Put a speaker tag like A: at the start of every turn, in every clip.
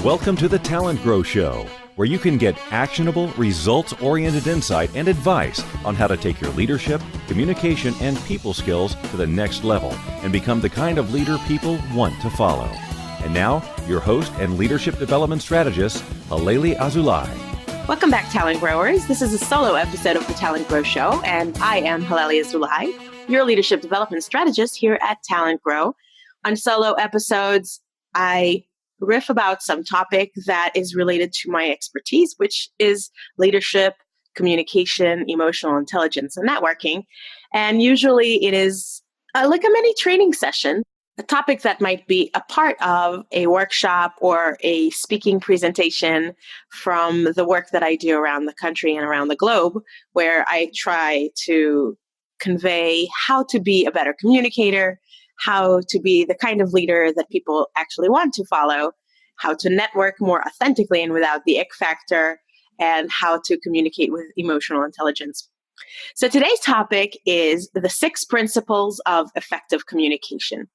A: Welcome to the TalentGrow Show, where you can get actionable, results-oriented insight and advice on how to take your leadership, communication, and people skills to the next level and become the kind of leader people want to follow. And now, your host and leadership development strategist, Halelly Azulay.
B: Welcome back, Talent Growers. This is a solo episode of the TalentGrow Show, and I am Halelly Azulay, your leadership development strategist here at TalentGrow. On solo episodes, I riff about some topic that is related to my expertise, which is leadership, communication, emotional intelligence, and networking. And usually it is like a mini training session, a topic that might be a part of a workshop or a speaking presentation from the work that I do around the country and around the globe, where I try to convey how to be a better communicator, how to be the kind of leader that people actually want to follow, how to network more authentically and without the ick factor, and how to communicate with emotional intelligence. So today's topic is the 6 principles of effective communication.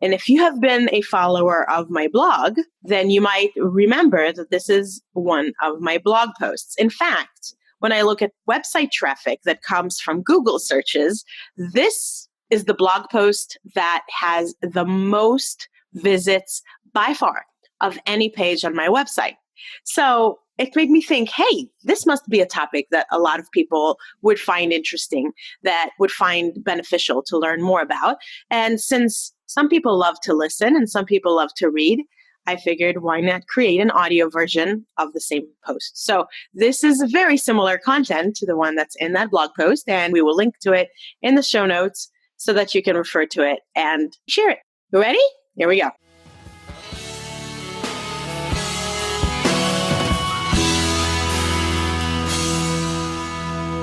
B: And if you have been a follower of my blog, then you might remember that this is one of my blog posts. In fact, when I look at website traffic that comes from Google searches, this is the blog post that has the most visits by far of any page on my website. So it made me think, hey, this must be a topic that a lot of people would find interesting, that would find beneficial to learn more about. And since some people love to listen and some people love to read, I figured why not create an audio version of the same post. So this is very similar content to the one that's in that blog post, and we will link to it in the show notes so that you can refer to it and share it. You ready? Here we go.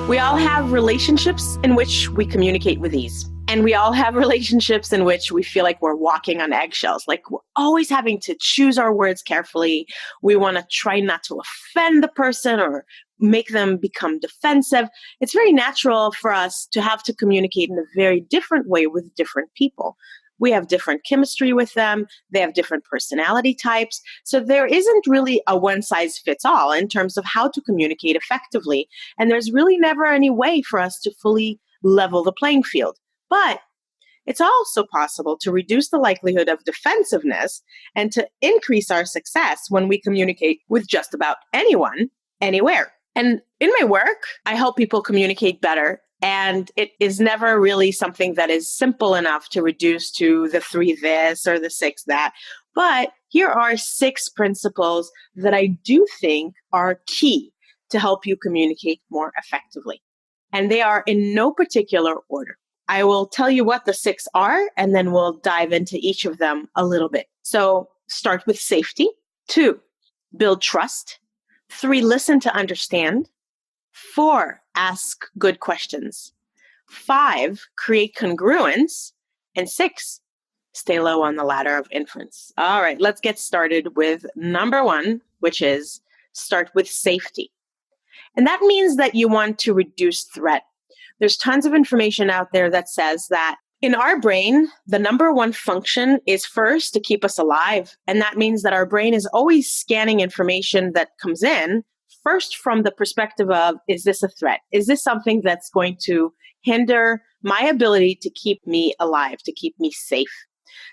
B: We all have relationships in which we communicate with ease. And we all have relationships in which we feel like we're walking on eggshells, like we're always having to choose our words carefully. We want to try not to offend the person or make them become defensive. It's very natural for us to have to communicate in a very different way with different people. We have different chemistry with them. They have different personality types. So there isn't really a one-size-fits-all in terms of how to communicate effectively. And there's really never any way for us to fully level the playing field. But it's also possible to reduce the likelihood of defensiveness and to increase our success when we communicate with just about anyone, anywhere. And in my work, I help people communicate better. And it is never really something that is simple enough to reduce to the 3 this or the 6 that. But here are 6 principles that I do think are key to help you communicate more effectively. And they are in no particular order. I will tell you what the 6 are, and then we'll dive into each of them a little bit. So start with safety. 2, build trust. 3, listen to understand. 4, ask good questions. 5, create congruence. And 6, stay low on the ladder of inference. All right, let's get started with number 1, which is start with safety. And that means that you want to reduce threat. There's tons of information out there that says that in our brain, the number 1 function is first to keep us alive. And that means that our brain is always scanning information that comes in first from the perspective of, is this a threat? Is this something that's going to hinder my ability to keep me alive, to keep me safe?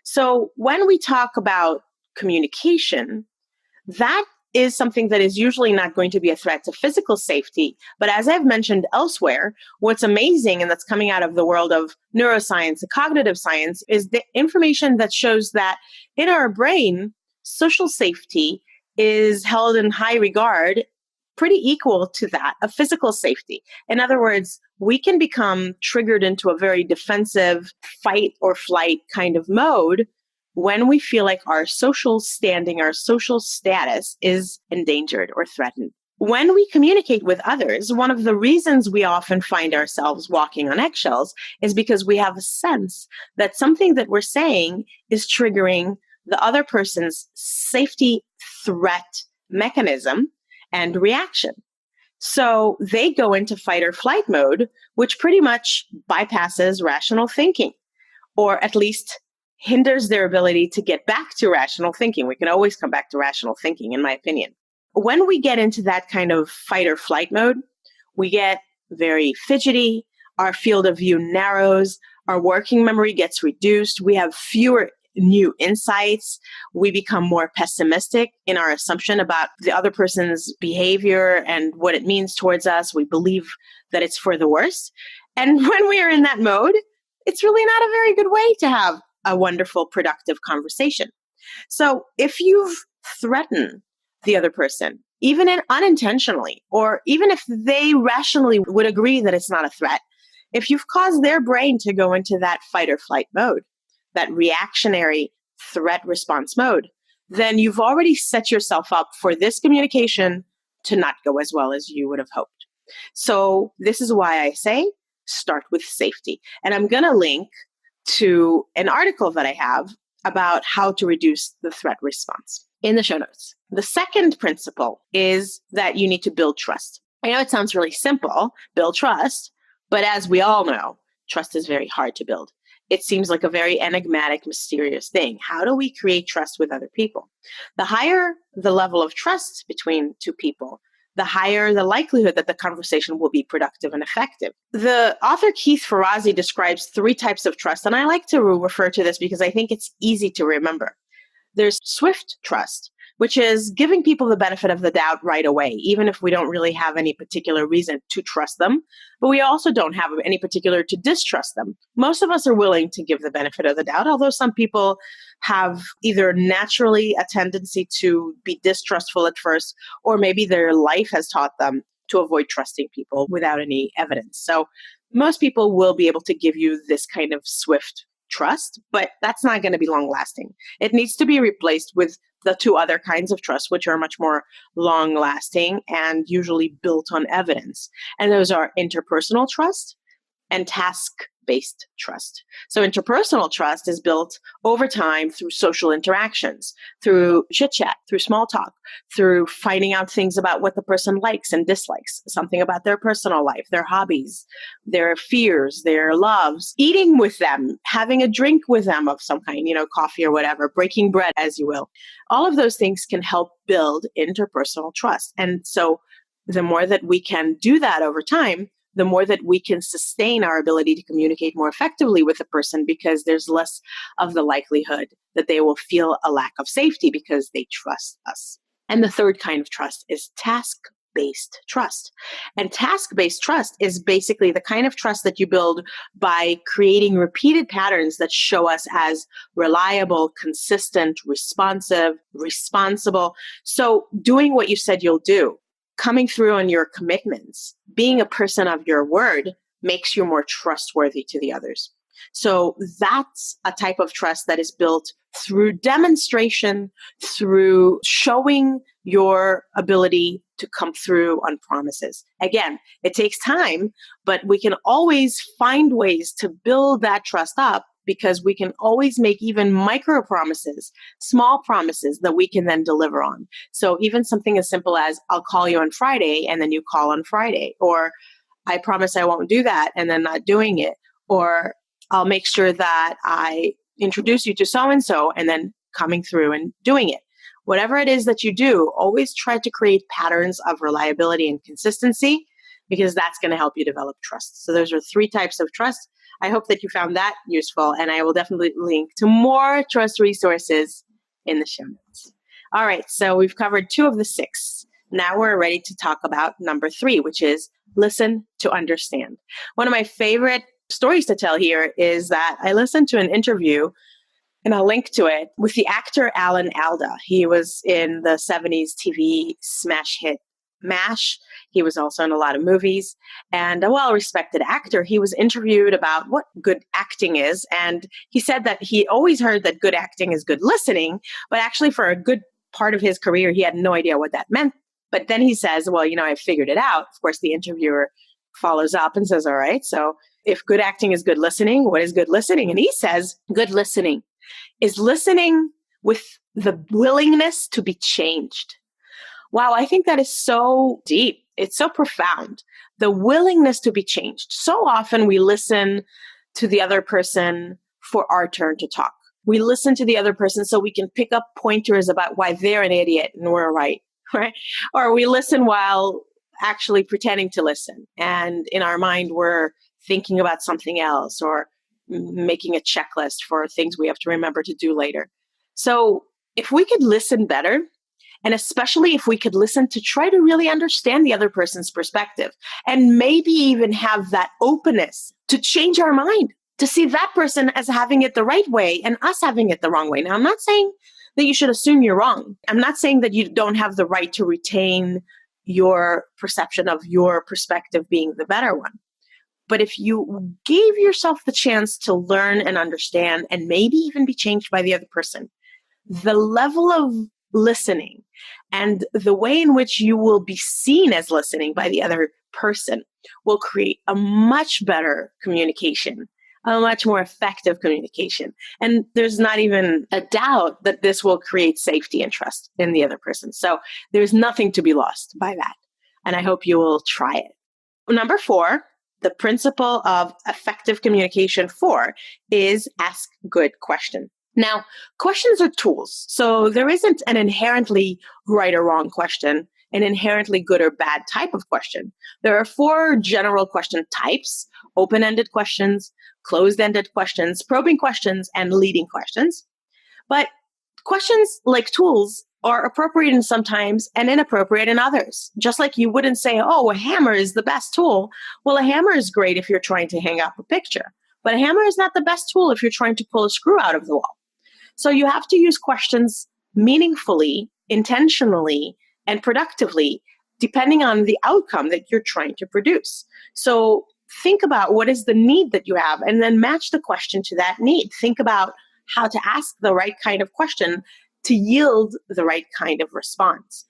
B: So when we talk about communication, that is something that is usually not going to be a threat to physical safety. But as I've mentioned elsewhere, what's amazing and that's coming out of the world of neuroscience and cognitive science is the information that shows that in our brain, social safety is held in high regard, pretty equal to that of physical safety. In other words, we can become triggered into a very defensive fight or flight kind of mode when we feel like our social standing, our social status is endangered or threatened. When we communicate with others, one of the reasons we often find ourselves walking on eggshells is because we have a sense that something that we're saying is triggering the other person's safety threat mechanism and reaction. So they go into fight or flight mode, which pretty much bypasses rational thinking, or at least hinders their ability to get back to rational thinking. We can always come back to rational thinking, in my opinion. When we get into that kind of fight or flight mode, we get very fidgety, our field of view narrows, our working memory gets reduced, we have fewer new insights, we become more pessimistic in our assumption about the other person's behavior and what it means towards us. We believe that it's for the worst. And when we are in that mode, it's really not a very good way to have a wonderful, productive conversation. So if you've threatened the other person, even unintentionally, or even if they rationally would agree that it's not a threat, if you've caused their brain to go into that fight or flight mode, that reactionary threat response mode, then you've already set yourself up for this communication to not go as well as you would have hoped. So this is why I say start with safety. And I'm going to link to an article that I have about how to reduce the threat response in the show notes. The second principle is that you need to build trust. I know it sounds really simple, build trust, but as we all know, trust is very hard to build. It seems like a very enigmatic, mysterious thing. How do we create trust with other people? The higher the level of trust between two people, the higher the likelihood that the conversation will be productive and effective. The author Keith Ferrazzi describes 3 types of trust, and I like to refer to this because I think it's easy to remember. There's swift trust, which is giving people the benefit of the doubt right away, even if we don't really have any particular reason to trust them, but we also don't have any particular to distrust them. Most of us are willing to give the benefit of the doubt, although some people have either naturally a tendency to be distrustful at first, or maybe their life has taught them to avoid trusting people without any evidence. So most people will be able to give you this kind of swift trust, but that's not going to be long lasting. It needs to be replaced with the 2 other kinds of trust, which are much more long lasting and usually built on evidence. And those are interpersonal trust and task-based trust. So interpersonal trust is built over time through social interactions, through chit-chat, through small talk, through finding out things about what the person likes and dislikes, something about their personal life, their hobbies, their fears, their loves, eating with them, having a drink with them of some kind, coffee or whatever, breaking bread, as you will. All of those things can help build interpersonal trust. And so the more that we can do that over time, the more that we can sustain our ability to communicate more effectively with the person, because there's less of the likelihood that they will feel a lack of safety because they trust us. And the third kind of trust is task-based trust. And task-based trust is basically the kind of trust that you build by creating repeated patterns that show us as reliable, consistent, responsive, responsible. So doing what you said you'll do, coming through on your commitments, being a person of your word makes you more trustworthy to the others. So that's a type of trust that is built through demonstration, through showing your ability to come through on promises. Again, it takes time, but we can always find ways to build that trust up, because we can always make even micro promises, small promises that we can then deliver on. So even something as simple as, I'll call you on Friday, and then you call on Friday, or I promise I won't do that, and then not doing it, or I'll make sure that I introduce you to so-and-so, and then coming through and doing it. Whatever it is that you do, always try to create patterns of reliability and consistency, because that's going to help you develop trust. So those are 3 types of trust. I hope that you found that useful, and I will definitely link to more trust resources in the show notes. All right, so we've covered 2 of the 6. Now we're ready to talk about number 3, which is listen to understand. One of my favorite stories to tell here is that I listened to an interview, and I'll link to it, with the actor Alan Alda. He was in the 70s TV smash hit MASH. He was also in a lot of movies, and a well-respected actor. He was interviewed about what good acting is, and he said that he always heard that good acting is good listening, but actually for a good part of his career, he had no idea what that meant. But then he says, well, I figured it out. Of course, the interviewer follows up and says, all right, so if good acting is good listening, what is good listening? And he says, good listening is listening with the willingness to be changed. Wow, I think that is so deep. It's so profound. The willingness to be changed. So often we listen to the other person for our turn to talk. We listen to the other person so we can pick up pointers about why they're an idiot and we're right, right? Or we listen while actually pretending to listen. And in our mind, we're thinking about something else or making a checklist for things we have to remember to do later. So if we could listen better, and especially if we could listen to try to really understand the other person's perspective and maybe even have that openness to change our mind, to see that person as having it the right way and us having it the wrong way. Now, I'm not saying that you should assume you're wrong. I'm not saying that you don't have the right to retain your perception of your perspective being the better one. But if you gave yourself the chance to learn and understand and maybe even be changed by the other person, the level of listening and the way in which you will be seen as listening by the other person will create a much better communication, a much more effective communication. And there's not even a doubt that this will create safety and trust in the other person. So there's nothing to be lost by that. And I hope you will try it. Number 4, the principle of effective communication 4 is ask good questions. Now, questions are tools. So there isn't an inherently right or wrong question, an inherently good or bad type of question. There are 4 general question types: open-ended questions, closed-ended questions, probing questions, and leading questions. But questions, like tools, are appropriate in sometimes and inappropriate in others. Just like you wouldn't say, oh, a hammer is the best tool. Well, a hammer is great if you're trying to hang up a picture, but a hammer is not the best tool if you're trying to pull a screw out of the wall. So you have to use questions meaningfully, intentionally, and productively, depending on the outcome that you're trying to produce. So think about what is the need that you have and then match the question to that need. Think about how to ask the right kind of question to yield the right kind of response.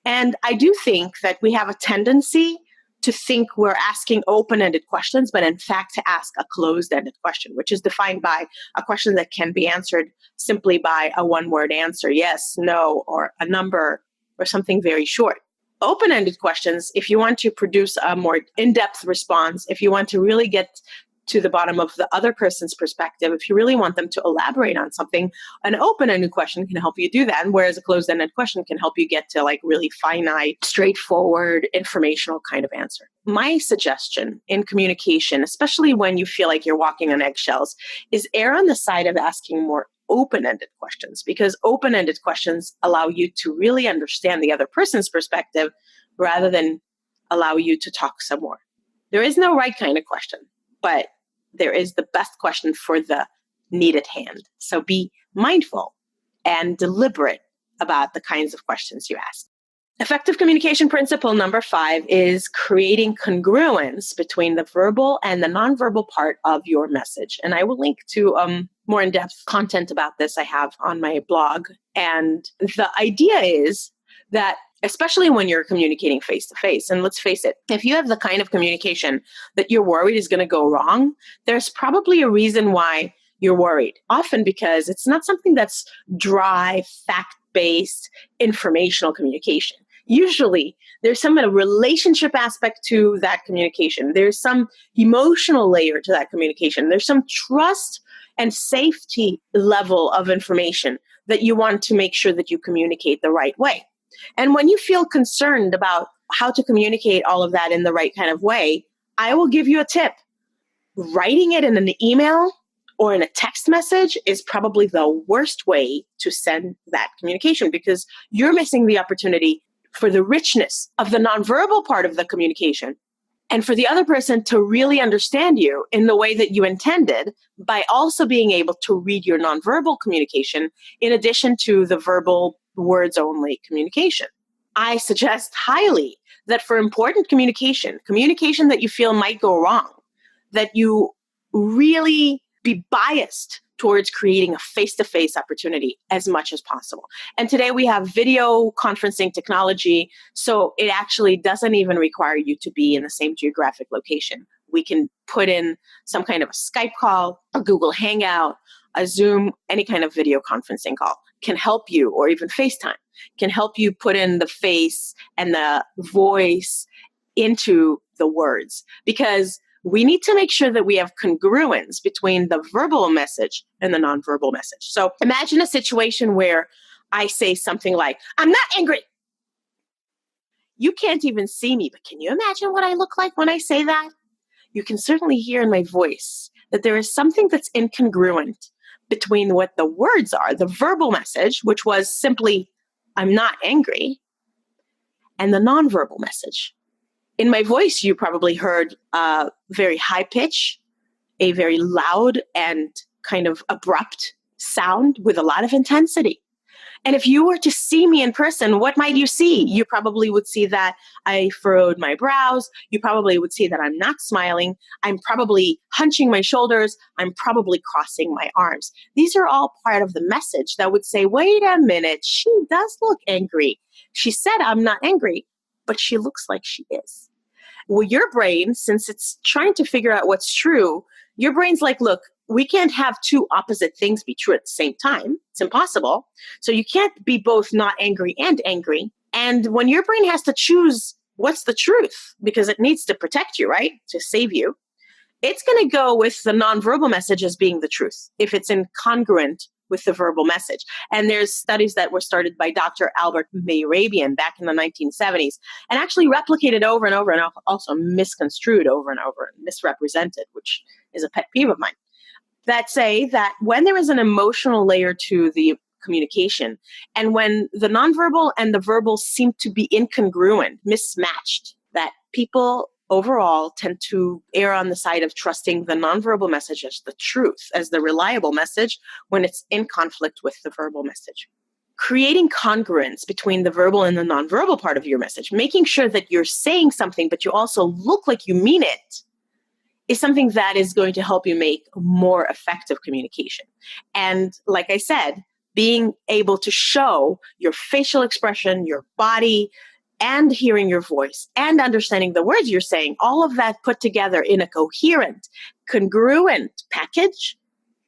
B: And I do think that we have a tendency to think we're asking open-ended questions, but in fact to ask a closed-ended question, which is defined by a question that can be answered simply by a one-word answer, yes, no, or a number, or something very short. Open-ended questions, if you want to produce a more in-depth response, if you want to really get to the bottom of the other person's perspective, if you really want them to elaborate on something, an open-ended question can help you do that. Whereas a closed-ended question can help you get to like really finite, straightforward, informational kind of answer. My suggestion in communication, especially when you feel like you're walking on eggshells, is err on the side of asking more open-ended questions, because open-ended questions allow you to really understand the other person's perspective rather than allow you to talk some more. There is no right kind of question, but there is the best question for the need at hand. So be mindful and deliberate about the kinds of questions you ask. Effective communication principle number 5 is creating congruence between the verbal and the nonverbal part of your message. And I will link to more in-depth content about this I have on my blog. And the idea is that especially when you're communicating face-to-face. And let's face it, if you have the kind of communication that you're worried is going to go wrong, there's probably a reason why you're worried. Often because it's not something that's dry, fact-based, informational communication. Usually, there's some relationship aspect to that communication. There's some emotional layer to that communication. There's some trust and safety level of information that you want to make sure that you communicate the right way. And when you feel concerned about how to communicate all of that in the right kind of way, I will give you a tip. Writing it in an email or in a text message is probably the worst way to send that communication, because you're missing the opportunity for the richness of the nonverbal part of the communication and for the other person to really understand you in the way that you intended, by also being able to read your nonverbal communication in addition to the verbal words only communication. I suggest highly that for important communication that you feel might go wrong, that you really be biased towards creating a face-to-face opportunity as much as possible. And today we have video conferencing technology, so it actually doesn't even require you to be in the same geographic location. We can put in some kind of a Skype call, a Google Hangout, a Zoom, any kind of video conferencing call can help you, or even FaceTime, can help you put in the face and the voice into the words. Because we need to make sure that we have congruence between the verbal message and the nonverbal message. So imagine a situation where I say something like, I'm not angry. You can't even see me, but can you imagine what I look like when I say that? You can certainly hear in my voice that there is something that's incongruent between what the words are, the verbal message, which was simply, I'm not angry, and the nonverbal message. In my voice, you probably heard a very high pitch, a very loud and kind of abrupt sound with a lot of intensity. And if you were to see me in person, what might you see? You probably would see that I furrowed my brows. You probably would see that I'm not smiling. I'm probably hunching my shoulders. I'm probably crossing my arms. These are all part of the message that would say, wait a minute, she does look angry. She said I'm not angry, but she looks like she is. Well, your brain, since it's trying to figure out what's true, your brain's like, look, we can't have two opposite things be true at the same time. It's impossible. So you can't be both not angry and angry. And when your brain has to choose what's the truth, because it needs to protect you, right? To save you, it's going to go with the nonverbal message as being the truth if it's incongruent with the verbal message. And there's studies that were started by Dr. Albert Mehrabian back in the 1970s and actually replicated over and over and also misconstrued over and over and misrepresented, which is a pet peeve of mine, that say that when there is an emotional layer to the communication and when the nonverbal and the verbal seem to be incongruent, mismatched, that people overall tend to err on the side of trusting the nonverbal message as the truth, as the reliable message when it's in conflict with the verbal message. Creating congruence between the verbal and the nonverbal part of your message, making sure that you're saying something, but you also look like you mean it, is something that is going to help you make more effective communication. And like I said, being able to show your facial expression, your body, and hearing your voice and understanding the words you're saying, all of that put together in a coherent, congruent package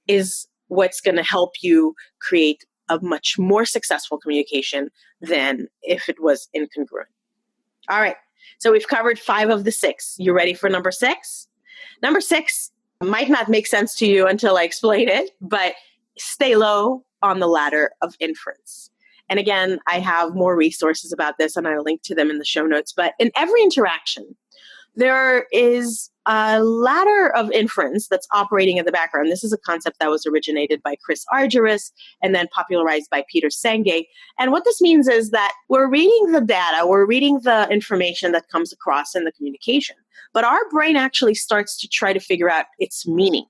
B: is what's going to help you create a much more successful communication than if it was incongruent. All right. So we've covered 5 of the 6. You ready for number 6? Number 6 might not make sense to you until I explain it, but stay low on the ladder of inference. And again, I have more resources about this and I'll link to them in the show notes. But in every interaction, there is a ladder of inference that's operating in the background. This is a concept that was originated by Chris Argyris and then popularized by Peter Senge. And what this means is that we're reading the data, we're reading the information that comes across in the communication, but our brain actually starts to try to figure out its meaning.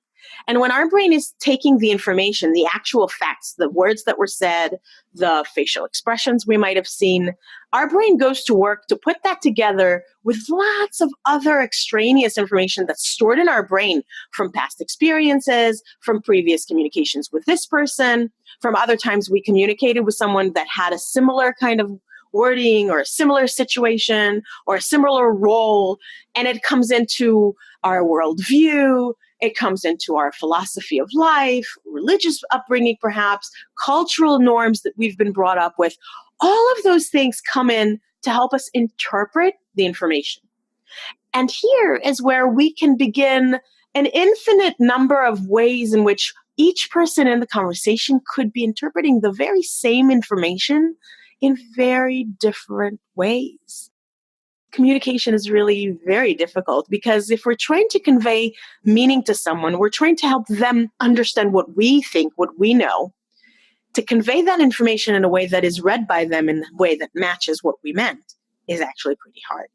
B: And when our brain is taking the information, the actual facts, the words that were said, the facial expressions we might have seen, our brain goes to work to put that together with lots of other extraneous information that's stored in our brain from past experiences, from previous communications with this person, from other times we communicated with someone that had a similar kind of wording or a similar situation or a similar role. And it comes into our worldview. It comes into our philosophy of life, religious upbringing, perhaps, cultural norms that we've been brought up with. All of those things come in to help us interpret the information. And here is where we can begin an infinite number of ways in which each person in the conversation could be interpreting the very same information in very different ways. Communication is really very difficult because if we're trying to convey meaning to someone, we're trying to help them understand what we think, what we know, to convey that information in a way that is read by them in a way that matches what we meant is actually pretty hard.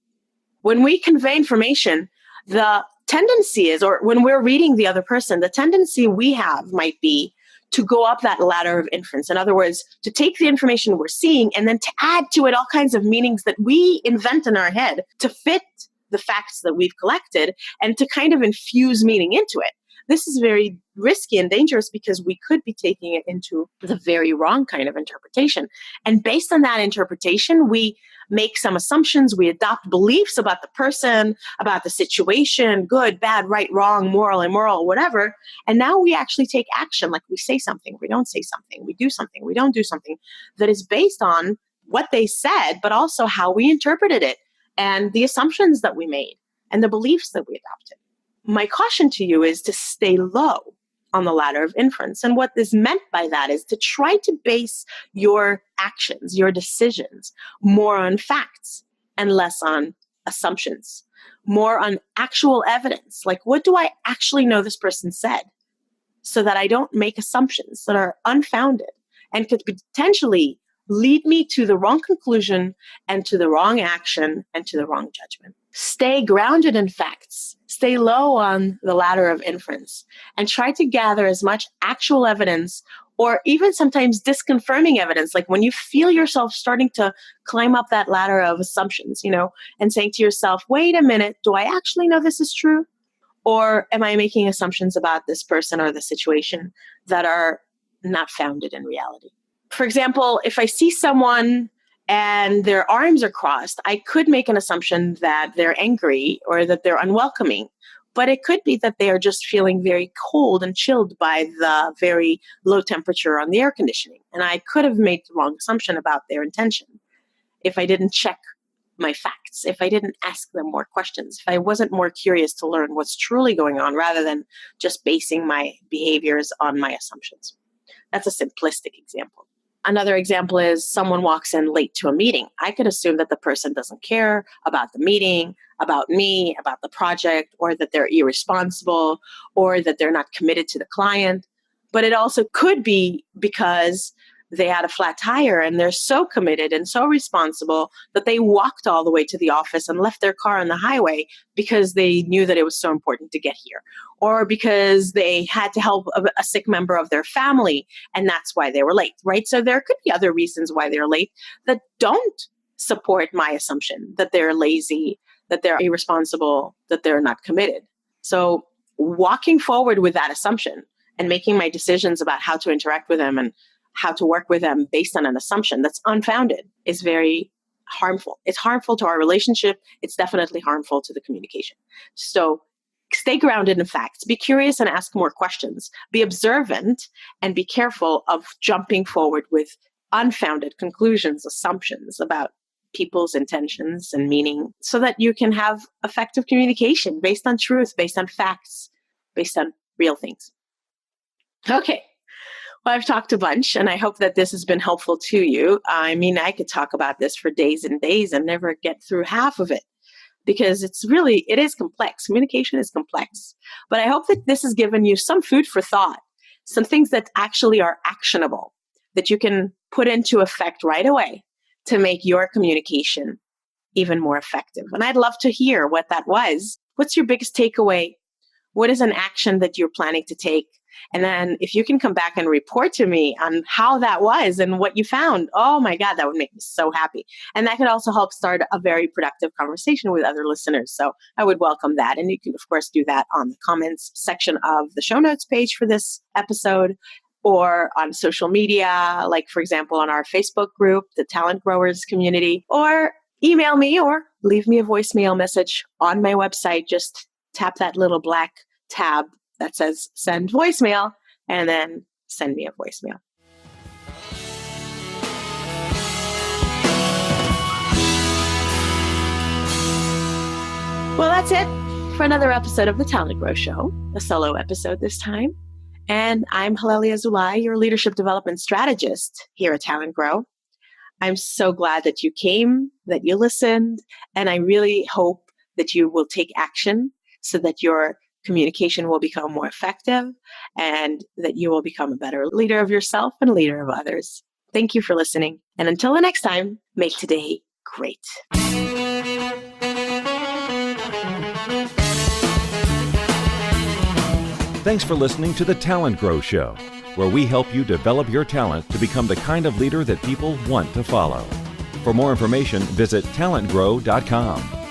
B: When we convey information, the tendency is, or when we're reading the other person, the tendency we have might be to go up that ladder of inference. In other words, to take the information we're seeing and then to add to it all kinds of meanings that we invent in our head to fit the facts that we've collected and to kind of infuse meaning into it. This is very risky and dangerous because we could be taking it into the very wrong kind of interpretation. And based on that interpretation, we make some assumptions, we adopt beliefs about the person, about the situation, good, bad, right, wrong, moral, immoral, whatever. And now we actually take action, like we say something, we don't say something, we do something, we don't do something that is based on what they said, but also how we interpreted it and the assumptions that we made and the beliefs that we adopted. my caution to you is to stay low on the ladder of inference. And what is meant by that is to try to base your actions, your decisions, more on facts and less on assumptions, more on actual evidence. Like, what do I actually know this person said? So that I don't make assumptions that are unfounded and could potentially lead me to the wrong conclusion and to the wrong action and to the wrong judgment. Stay grounded in facts, stay low on the ladder of inference, and try to gather as much actual evidence or even sometimes disconfirming evidence. Like when you feel yourself starting to climb up that ladder of assumptions, and saying to yourself, wait a minute, do I actually know this is true? Or am I making assumptions about this person or the situation that are not founded in reality? For example, if I see someone and their arms are crossed, I could make an assumption that they're angry or that they're unwelcoming. But it could be that they are just feeling very cold and chilled by the very low temperature on the air conditioning. And I could have made the wrong assumption about their intention if I didn't check my facts, if I didn't ask them more questions, if I wasn't more curious to learn what's truly going on rather than just basing my behaviors on my assumptions. That's a simplistic example. Another example is someone walks in late to a meeting. I could assume that the person doesn't care about the meeting, about me, about the project, or that they're irresponsible, or that they're not committed to the client. But it also could be because they had a flat tire and they're so committed and so responsible that they walked all the way to the office and left their car on the highway because they knew that it was so important to get here, or because they had to help a sick member of their family and that's why they were late, right? So there could be other reasons why they're late that don't support my assumption that they're lazy, that they're irresponsible, that they're not committed. So walking forward with that assumption and making my decisions about how to interact with them and how to work with them based on an assumption that's unfounded is very harmful. It's harmful to our relationship. It's definitely harmful to the communication. So stay grounded in facts. Be curious and ask more questions. Be observant and be careful of jumping forward with unfounded conclusions, assumptions about people's intentions and meaning so that you can have effective communication based on truth, based on facts, based on real things. Okay. Well, I've talked a bunch, and I hope that this has been helpful to you. I mean, I could talk about this for days and days and never get through half of it because it is complex. Communication is complex. But I hope that this has given you some food for thought, some things that actually are actionable, that you can put into effect right away to make your communication even more effective. And I'd love to hear what that was. What's your biggest takeaway? What is an action that you're planning to take? And then if you can come back and report to me on how that was and what you found, oh my God, that would make me so happy. And that could also help start a very productive conversation with other listeners. So I would welcome that. And you can, of course, do that on the comments section of the show notes page for this episode or on social media, like, for example, on our Facebook group, the Talent Growers community, or email me or leave me a voicemail message on my website. Just tap that little black tab that says send voicemail and then send me a voicemail. Well, that's it for another episode of the TalentGrow Show, a solo episode this time. And I'm Halelly Azulay, your leadership development strategist here at TalentGrow. I'm so glad that you came, that you listened, and I really hope that you will take action so that your communication will become more effective and that you will become a better leader of yourself and leader of others. Thank you for listening. And until the next time, make today great.
A: Thanks for listening to the TalentGrow Show, where we help you develop your talent to become the kind of leader that people want to follow. For more information, visit talentgrow.com.